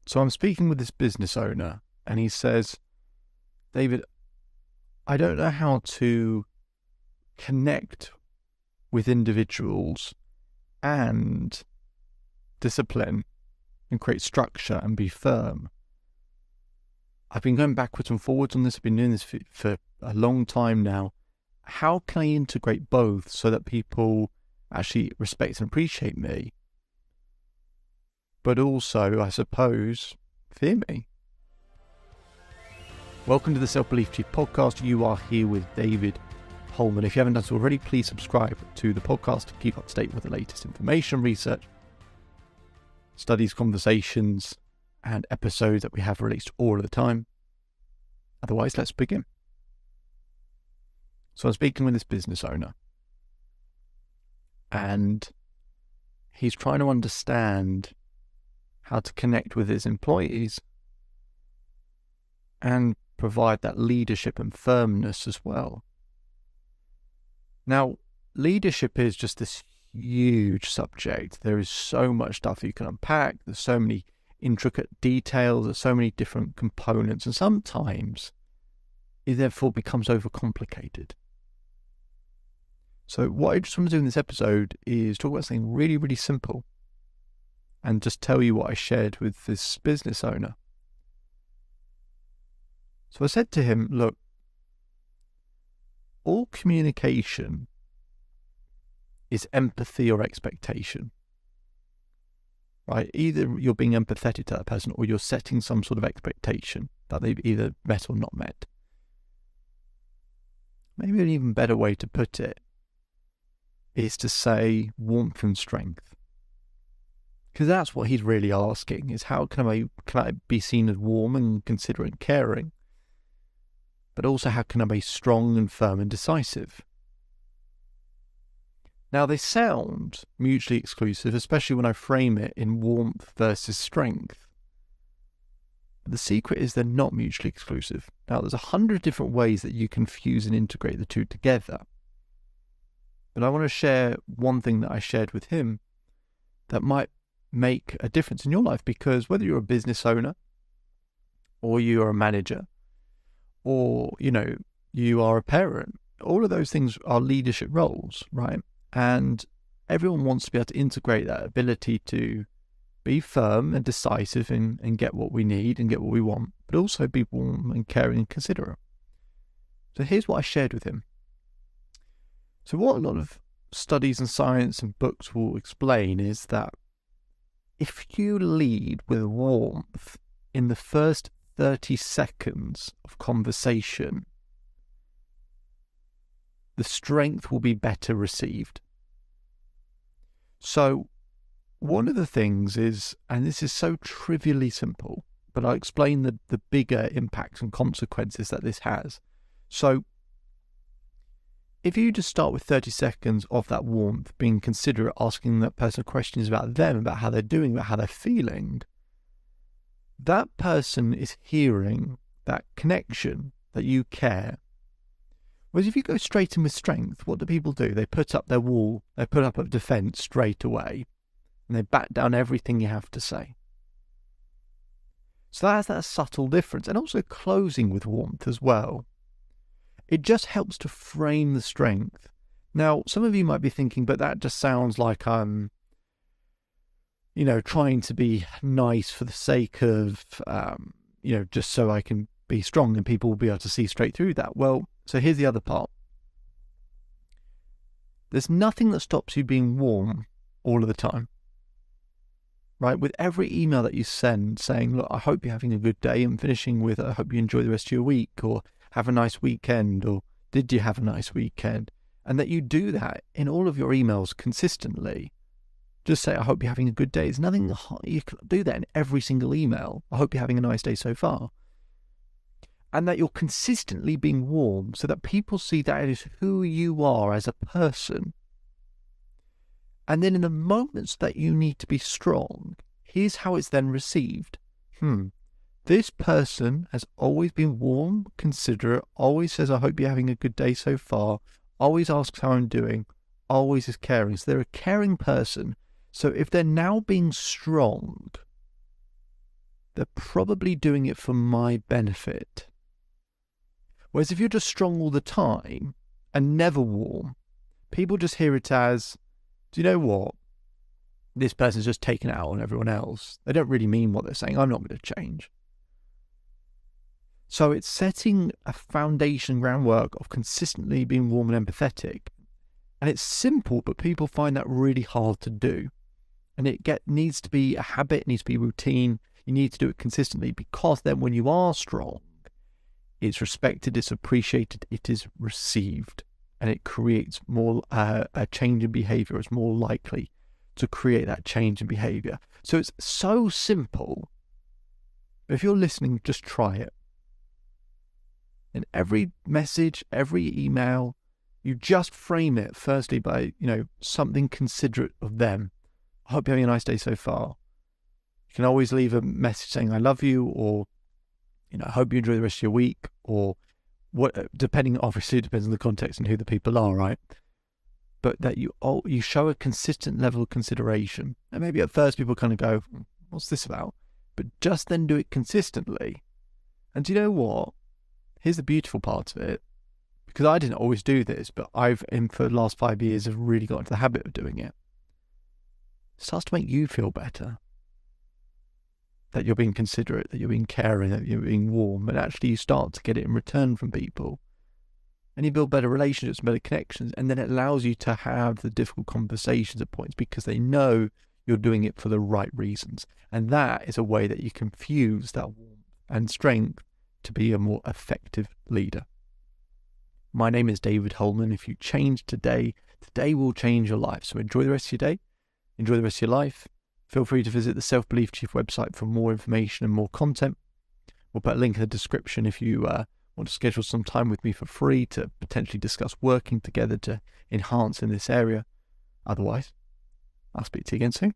So I'm speaking with this business owner and he says, David, I don't know how to connect with individuals and discipline and create structure and be firm. I've been going backwards and forwards on this. I've been doing this for a long time now. How can I integrate both so that people actually respect and appreciate me, but also, I suppose, fear me? Welcome to the Self-Belief Chief podcast. You are here with David Holman. If you haven't done so already, please subscribe to the podcast to keep up to date with the latest information, research, studies, conversations, and episodes that we have released all of the time. Otherwise, let's begin. So I'm speaking with this business owner, and he's trying to understand how to connect with his employees and provide that leadership and firmness as well. Now, leadership is just this huge subject. There is so much stuff you can unpack. There's so many intricate details. There's so many different components. And sometimes it therefore becomes overcomplicated. So what I just want to do in this episode is talk about something really, really simple and just tell you what I shared with this business owner. So I said to him, look, all communication is empathy or expectation, right? Either you're being empathetic to that person or you're setting some sort of expectation that they've either met or not met. Maybe an even better way to put it is to say warmth and strength. Because that's what he's really asking, is how can I be seen as warm and considerate and caring? But also, how can I be strong and firm and decisive? Now, they sound mutually exclusive, especially when I frame it in warmth versus strength. But the secret is they're not mutually exclusive. Now, there's 100 different ways that you can fuse and integrate the two together. But I want to share one thing that I shared with him that might make a difference in your life, because whether you're a business owner or you're a manager or, you are a parent, all of those things are leadership roles, right? And everyone wants to be able to integrate that ability to be firm and decisive and get what we need and get what we want, but also be warm and caring and considerate. So here's what I shared with him. So what a lot of studies and science and books will explain is that if you lead with warmth in the first 30 seconds of conversation, the strength will be better received. So one of the things is, and this is so trivially simple, but I'll explain the bigger impacts and consequences that this has. So if you just start with 30 seconds of that warmth, being considerate, asking that person questions about them, about how they're doing, about how they're feeling, that person is hearing that connection, that you care. Whereas if you go straight in with strength, what do people do? They put up their wall, they put up a defense straight away, and they back down everything you have to say. So that's that subtle difference. And also closing with warmth as well. It just helps to frame the strength. Now, some of you might be thinking, but that just sounds like I'm, trying to be nice for the sake of, just so I can be strong and people will be able to see straight through that. Well, so here's the other part. There's nothing that stops you being warm all of the time, right? With every email that you send saying, look, I hope you're having a good day, and finishing with, I hope you enjoy the rest of your week, or have a nice weekend, or did you have a nice weekend? And that you do that in all of your emails consistently. Just say, I hope you're having a good day. There's nothing, you can do that in every single email. I hope you're having a nice day so far. And that you're consistently being warm so that people see that it is who you are as a person. And then in the moments that you need to be strong, here's how it's then received. This person has always been warm, considerate, always says, I hope you're having a good day so far, always asks how I'm doing, always is caring. So they're a caring person. So if they're now being strong, they're probably doing it for my benefit. Whereas if you're just strong all the time and never warm, people just hear it as, do you know what? This person's just taking it out on everyone else. They don't really mean what they're saying. I'm not going to change. So it's setting a foundation groundwork of consistently being warm and empathetic. And it's simple, but people find that really hard to do. And it needs to be a habit, it needs to be routine. You need to do it consistently, because then when you are strong, it's respected, it's appreciated, it is received, and it creates more a change in behavior. It's more likely to create that change in behavior. So it's so simple. If you're listening, just try it. In every message, every email, you just frame it firstly by, something considerate of them. I hope you're having a nice day so far. You can always leave a message saying, I love you, or, I hope you enjoy the rest of your week, or what, obviously it depends on the context and who the people are, right? But that you show a consistent level of consideration. And maybe at first people kind of go, what's this about? But just then do it consistently. And do you know what? Here's the beautiful part of it. Because I didn't always do this, but for the last 5 years, have really got into the habit of doing it. It starts to make you feel better. That you're being considerate, that you're being caring, that you're being warm. And actually you start to get it in return from people. And you build better relationships, better connections. And then it allows you to have the difficult conversations at points, because they know you're doing it for the right reasons. And that is a way that you can fuse that warmth and strength to be a more effective leader. My name is David Holman. If you change today, today will change your life. So enjoy the rest of your day. Enjoy the rest of your life. Feel free to visit the Self-Belief Chief website for more information and more content. We'll put a link in the description if you want to schedule some time with me for free to potentially discuss working together to enhance in this area. Otherwise, I'll speak to you again soon.